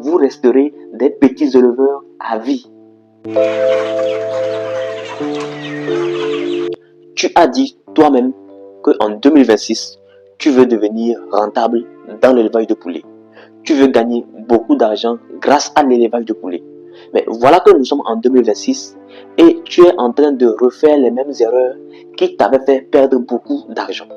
vous resterez des petits éleveurs à vie. Tu as dit toi-même qu'en 2026, tu veux devenir rentable dans l'élevage de poulets. Tu veux gagner beaucoup d'argent grâce à l'élevage de poulets. Mais voilà que nous sommes en 2026 et tu es en train de refaire les mêmes erreurs qui t'avaient fait perdre beaucoup d'argent.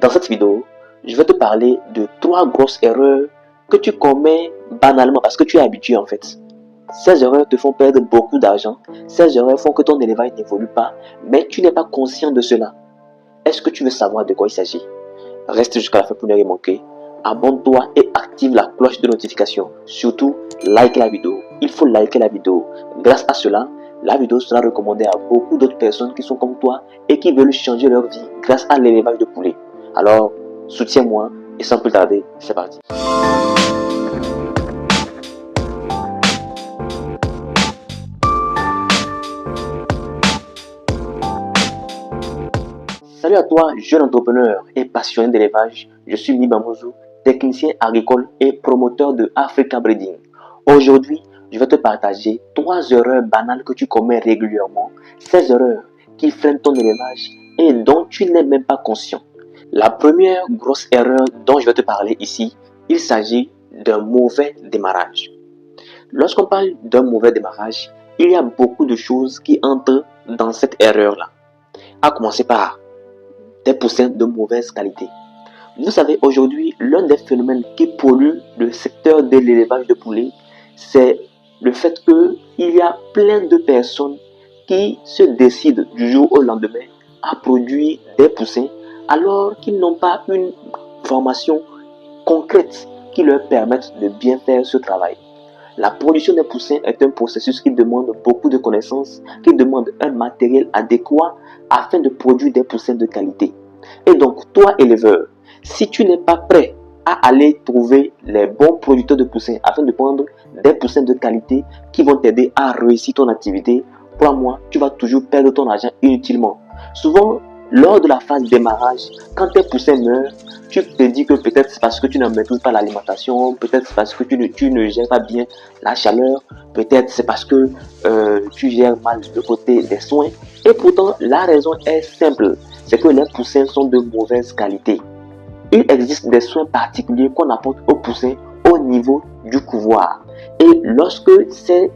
Dans cette vidéo, je vais te parler de 3 grosses erreurs que tu commets banalement parce que tu es habitué en fait. Ces erreurs te font perdre beaucoup d'argent. Ces erreurs font que ton élevage n'évolue pas, mais tu n'es pas conscient de cela. Est-ce que tu veux savoir de quoi il s'agit? Reste jusqu'à la fin pour ne rien manquer. Abonne-toi et active la cloche de notification. Surtout, like la vidéo. Il faut liker la vidéo. Grâce à cela, la vidéo sera recommandée à beaucoup d'autres personnes qui sont comme toi et qui veulent changer leur vie grâce à l'élevage de poulets. Alors, soutiens-moi et sans plus tarder, c'est parti. Salut à toi, jeune entrepreneur et passionné d'élevage. Je suis Miba Mouzou, technicien agricole et promoteur de Africa Breeding. Aujourd'hui, je vais te partager 3 erreurs banales que tu commets régulièrement. Ces erreurs qui freinent ton élevage et dont tu n'es même pas conscient. La première grosse erreur dont je vais te parler ici, il s'agit d'un mauvais démarrage. Lorsqu'on parle d'un mauvais démarrage, il y a beaucoup de choses qui entrent dans cette erreur-là. À commencer par des poussins de mauvaise qualité. Vous savez, aujourd'hui, l'un des phénomènes qui pollue le secteur de l'élevage de poulets, c'est le fait qu'il y a plein de personnes qui se décident du jour au lendemain à produire des poussins alors qu'ils n'ont pas une formation concrète qui leur permette de bien faire ce travail. La production des poussins est un processus qui demande beaucoup de connaissances, qui demande un matériel adéquat afin de produire des poussins de qualité. Et donc, toi éleveur, si tu n'es pas prêt à aller trouver les bons producteurs de poussins afin de prendre des poussins de qualité qui vont t'aider à réussir ton activité, crois-moi, tu vas toujours perdre ton argent inutilement. Souvent, lors de la phase démarrage, quand tes poussins meurent, tu te dis que peut-être c'est parce que tu ne maîtrises pas l'alimentation, peut-être c'est parce que tu ne gères pas bien la chaleur, peut-être c'est parce que tu gères mal le côté des soins. Et pourtant, la raison est simple, c'est que les poussins sont de mauvaise qualité. Il existe des soins particuliers qu'on apporte aux poussins au niveau du couvoir. Et lorsque ces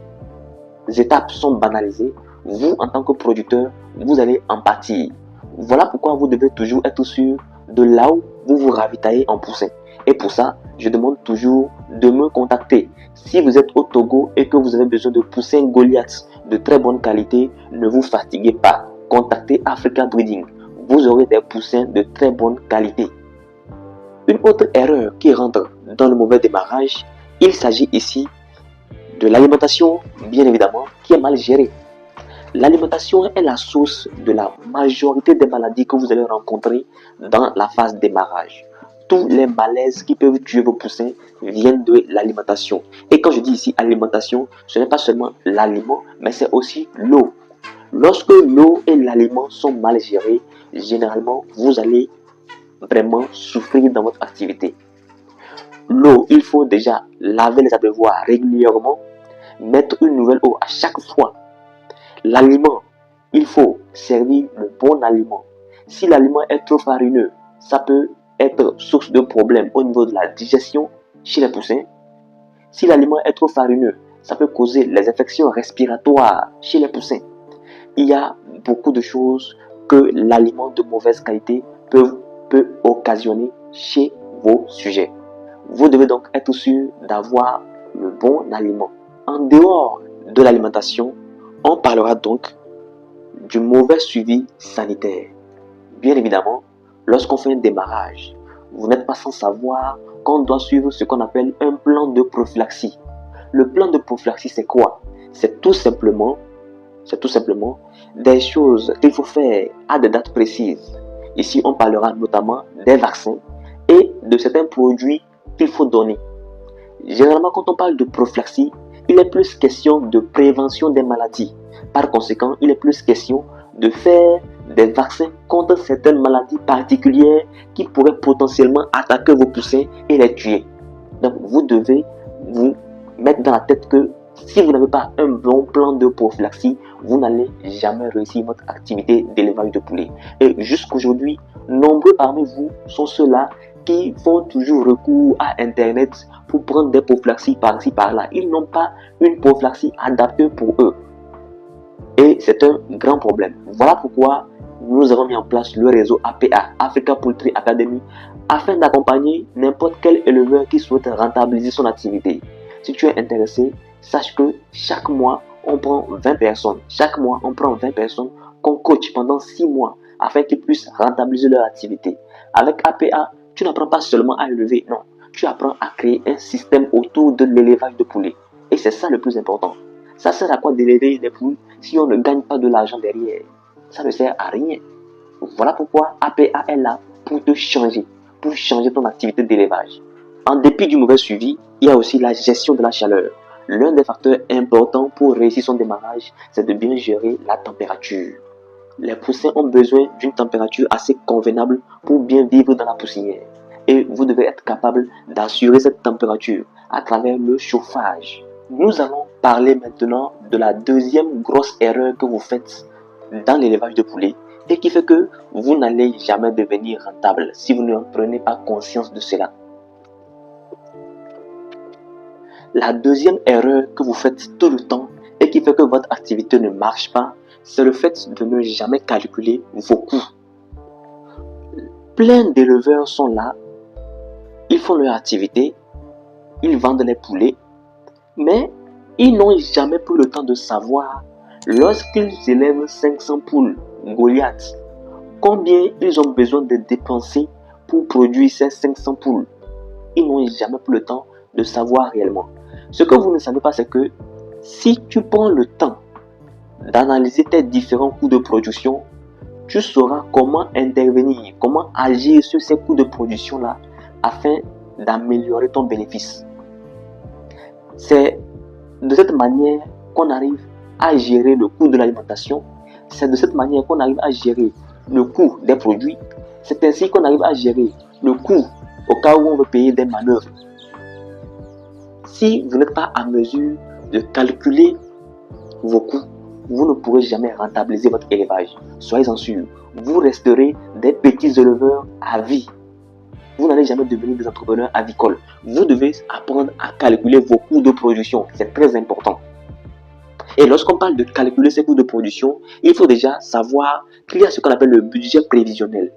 étapes sont banalisées, vous, en tant que producteur, vous allez en pâtir. Voilà pourquoi vous devez toujours être sûr de là où vous vous ravitaillez en poussins. Et pour ça, je demande toujours de me contacter. Si vous êtes au Togo et que vous avez besoin de poussins Goliath de très bonne qualité, ne vous fatiguez pas. Contactez Africa Breeding. Vous aurez des poussins de très bonne qualité. Une autre erreur qui rentre dans le mauvais démarrage, il s'agit ici de l'alimentation, bien évidemment, qui est mal gérée. L'alimentation est la source de la majorité des maladies que vous allez rencontrer dans la phase démarrage. Tous les malaises qui peuvent tuer vos poussins viennent de l'alimentation. Et quand je dis ici alimentation, ce n'est pas seulement l'aliment, mais c'est aussi l'eau. Lorsque l'eau et l'aliment sont mal gérés, généralement, vous allez vraiment souffrir dans votre activité. L'eau, il faut déjà laver les abreuvoirs régulièrement, mettre une nouvelle eau à chaque fois. L'aliment, il faut servir le bon aliment. Si l'aliment est trop farineux, ça peut être source de problèmes au niveau de la digestion chez les poussins. Si l'aliment est trop farineux, ça peut causer les infections respiratoires chez les poussins. Il y a beaucoup de choses que l'aliment de mauvaise qualité peut occasionner chez vos sujets. Vous devez donc être sûr d'avoir le bon aliment. En dehors de l'alimentation, on parlera donc du mauvais suivi sanitaire. Bien évidemment, lorsqu'on fait un démarrage, vous n'êtes pas sans savoir qu'on doit suivre ce qu'on appelle un plan de prophylaxie. Le plan de prophylaxie, c'est quoi? C'est tout simplement des choses qu'il faut faire à des dates précises. Ici, on parlera notamment des vaccins et de certains produits qu'il faut donner. Généralement, quand on parle de prophylaxie, il est plus question de prévention des maladies. Par conséquent, il est plus question de faire des vaccins contre certaines maladies particulières qui pourraient potentiellement attaquer vos poussins et les tuer. Donc, vous devez vous mettre dans la tête que si vous n'avez pas un bon plan de prophylaxie, vous n'allez jamais réussir votre activité d'élevage de poulet. Et jusqu'aujourd'hui, nombreux parmi vous sont ceux-là qui font toujours recours à Internet pour prendre des prophylaxies par-ci par-là. Ils n'ont pas une prophylaxie adaptée pour eux. Et c'est un grand problème. Voilà pourquoi nous avons mis en place le réseau APA, Africa Poultry Academy, afin d'accompagner n'importe quel éleveur qui souhaite rentabiliser son activité. Si tu es intéressé, sache que chaque mois, on prend 20 personnes. Chaque mois, on prend 20 personnes qu'on coach pendant 6 mois afin qu'ils puissent rentabiliser leur activité. Avec APA, tu n'apprends pas seulement à élever, non. Tu apprends à créer un système autour de l'élevage de poulets. Et c'est ça le plus important. Ça sert à quoi d'élever des poules si on ne gagne pas de l'argent derrière? Ça ne sert à rien. Voilà pourquoi APA est là pour te changer, pour changer ton activité d'élevage. En dépit du mauvais suivi, il y a aussi la gestion de la chaleur. L'un des facteurs importants pour réussir son démarrage, c'est de bien gérer la température. Les poussins ont besoin d'une température assez convenable pour bien vivre dans la poussière. Et vous devez être capable d'assurer cette température à travers le chauffage. Nous allons parler maintenant de la deuxième grosse erreur que vous faites dans l'élevage de poulets et qui fait que vous n'allez jamais devenir rentable si vous ne prenez pas conscience de cela. La deuxième erreur que vous faites tout le temps et qui fait que votre activité ne marche pas, c'est le fait de ne jamais calculer vos coûts. Plein d'éleveurs sont là, ils font leur activité, ils vendent les poulets, mais ils n'ont jamais pris le temps de savoir, lorsqu'ils élèvent 500 poules Goliath, combien ils ont besoin de dépenser pour produire ces 500 poules. Ils n'ont jamais pris le temps de savoir réellement. Ce que vous ne savez pas, c'est que si tu prends le temps d'analyser tes différents coûts de production, tu sauras comment intervenir, comment agir sur ces coûts de production-là afin d'améliorer ton bénéfice. C'est de cette manière qu'on arrive à gérer le coût de l'alimentation. C'est de cette manière qu'on arrive à gérer le coût des produits. C'est ainsi qu'on arrive à gérer le coût au cas où on veut payer des manœuvres. Si vous n'êtes pas à mesure de calculer vos coûts, vous ne pourrez jamais rentabiliser votre élevage. Soyez-en sûrs, vous resterez des petits éleveurs à vie. Vous n'allez jamais devenir des entrepreneurs avicoles. Vous devez apprendre à calculer vos coûts de production. C'est très important. Et lorsqu'on parle de calculer ces coûts de production, il faut déjà savoir qu'il y a ce qu'on appelle le budget prévisionnel.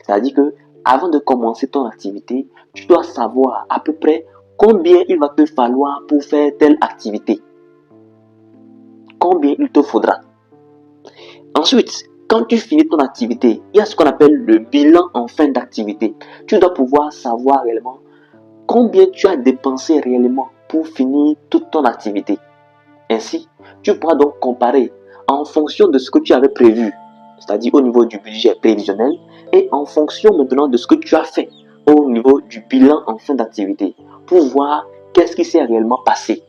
C'est-à-dire que avant de commencer ton activité, tu dois savoir à peu près combien il va te falloir pour faire telle activité. Combien il te faudra. Ensuite, quand tu finis ton activité, il y a ce qu'on appelle le bilan en fin d'activité. Tu dois pouvoir savoir réellement combien tu as dépensé réellement pour finir toute ton activité. Ainsi, tu pourras donc comparer en fonction de ce que tu avais prévu, c'est-à-dire au niveau du budget prévisionnel, et en fonction maintenant de ce que tu as fait au niveau du bilan en fin d'activité, pour voir qu'est-ce qui s'est réellement passé.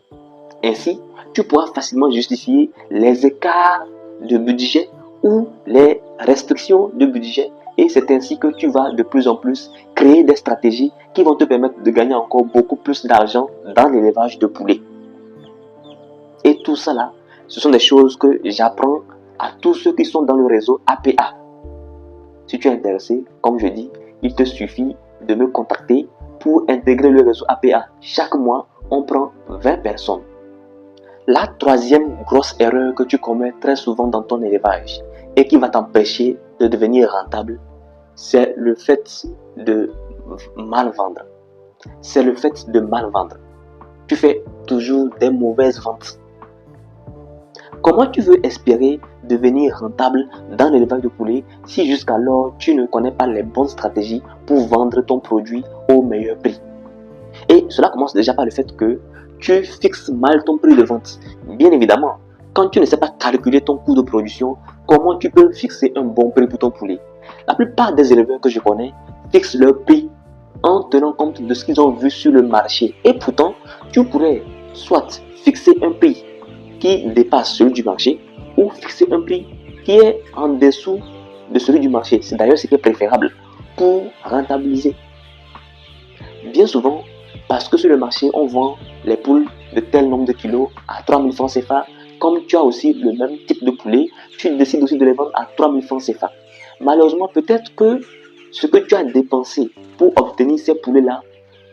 Ainsi, tu pourras facilement justifier les écarts de budget ou les restrictions de budget, et c'est ainsi que tu vas de plus en plus créer des stratégies qui vont te permettre de gagner encore beaucoup plus d'argent dans l'élevage de poulets. Et tout ça là, ce sont des choses que j'apprends à tous ceux qui sont dans le réseau APA. Si tu es intéressé, comme je dis, il te suffit de me contacter pour intégrer le réseau APA. Chaque mois, on prend 20 personnes. La troisième grosse erreur que tu commets très souvent dans ton élevage et qui va t'empêcher de devenir rentable, c'est le fait de mal vendre. C'est le fait de mal vendre. Tu fais toujours des mauvaises ventes. Comment tu veux espérer devenir rentable dans l'élevage de poulets si jusqu'alors tu ne connais pas les bonnes stratégies pour vendre ton produit au meilleur prix? Et cela commence déjà par le fait que tu fixes mal ton prix de vente. Bien évidemment, quand tu ne sais pas calculer ton coût de production, comment tu peux fixer un bon prix pour ton poulet? La plupart des éleveurs que je connais fixent leur prix en tenant compte de ce qu'ils ont vu sur le marché. Et pourtant, tu pourrais soit fixer un prix qui dépasse celui du marché ou fixer un prix qui est en dessous de celui du marché. C'est d'ailleurs ce qui est préférable pour rentabiliser. Bien souvent, Parce que sur le marché, on vend les poules de tel nombre de kilos à 3000 francs CFA. Comme tu as aussi le même type de poulet, tu décides aussi de les vendre à 3000 francs CFA. Malheureusement, peut-être que ce que tu as dépensé pour obtenir ces poulets-là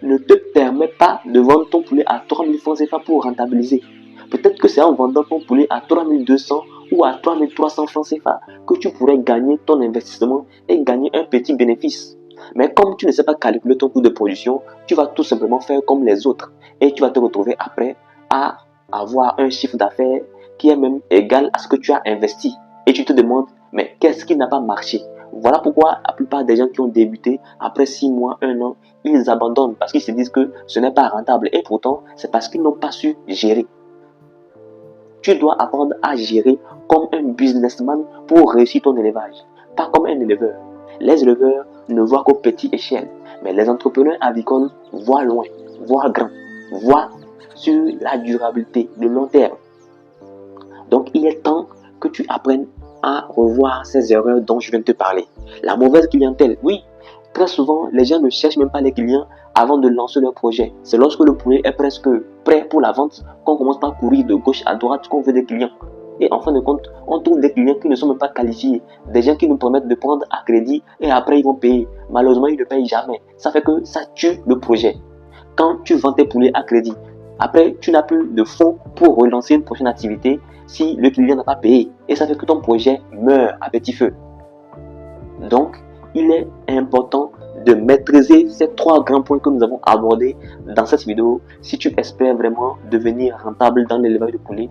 ne te permet pas de vendre ton poulet à 3000 francs CFA pour rentabiliser. Peut-être que c'est en vendant ton poulet à 3200 ou à 3300 francs CFA que tu pourrais gagner ton investissement et gagner un petit bénéfice. Mais comme tu ne sais pas calculer ton coût de production, tu vas tout simplement faire comme les autres et tu vas te retrouver après à avoir un chiffre d'affaires qui est même égal à ce que tu as investi. Et tu te demandes, mais qu'est-ce qui n'a pas marché? Voilà pourquoi la plupart des gens qui ont débuté, après 6 mois, 1 an, ils abandonnent parce qu'ils se disent que ce n'est pas rentable. Et pourtant, c'est parce qu'ils n'ont pas su gérer. Tu dois apprendre à gérer comme un businessman pour réussir ton élevage, pas comme un éleveur. Les éleveurs ne voient qu'au petit échelle, mais les entrepreneurs avicoles voient loin, voient grand, voient sur la durabilité, le long terme. Donc, il est temps que tu apprennes à revoir ces erreurs dont je viens de te parler. La mauvaise clientèle, oui, très souvent, les gens ne cherchent même pas les clients avant de lancer leur projet. C'est lorsque le poulet est presque prêt pour la vente qu'on commence par courir de gauche à droite qu'on veut des clients. Et en fin de compte, on trouve des clients qui ne sont même pas qualifiés. Des gens qui nous permettent de prendre à crédit et après ils vont payer. Malheureusement, ils ne payent jamais. Ça fait que ça tue le projet. Quand tu vends tes poulets à crédit, après tu n'as plus de fonds pour relancer une prochaine activité si le client n'a pas payé. Et ça fait que ton projet meurt à petit feu. Donc, il est important de maîtriser ces 3 grands points que nous avons abordés dans cette vidéo si tu espères vraiment devenir rentable dans l'élevage de poulets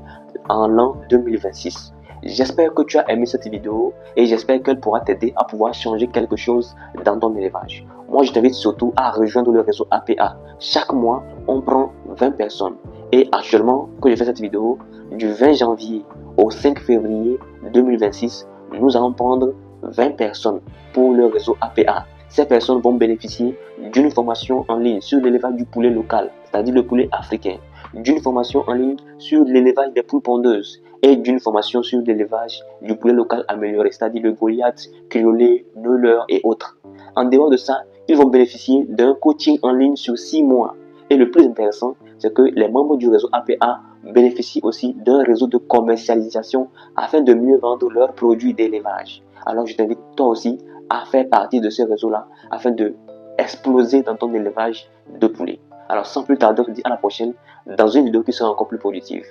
en l'an 2026. J'espère que tu as aimé cette vidéo et j'espère qu'elle pourra t'aider à pouvoir changer quelque chose dans ton élevage. Moi, je t'invite surtout à rejoindre le réseau APA. Chaque mois, on prend 20 personnes. Et actuellement, que je fais cette vidéo, du 20 janvier au 5 février 2026, nous allons prendre 20 personnes pour le réseau APA. Ces personnes vont bénéficier d'une formation en ligne sur l'élevage du poulet local, c'est-à-dire le poulet africain, d'une formation en ligne sur l'élevage des poules pondeuses et d'une formation sur l'élevage du poulet local amélioré, c'est-à-dire le Goliath, Criollet, Neuleur et autres. En dehors de ça, ils vont bénéficier d'un coaching en ligne sur 6 mois. Et le plus intéressant, c'est que les membres du réseau APA bénéficient aussi d'un réseau de commercialisation afin de mieux vendre leurs produits d'élevage. Alors je t'invite toi aussi à faire partie de ce réseau-là afin de exploser dans ton élevage de poulet. Alors sans plus tarder, je te dis à la prochaine dans une vidéo qui sera encore plus positive.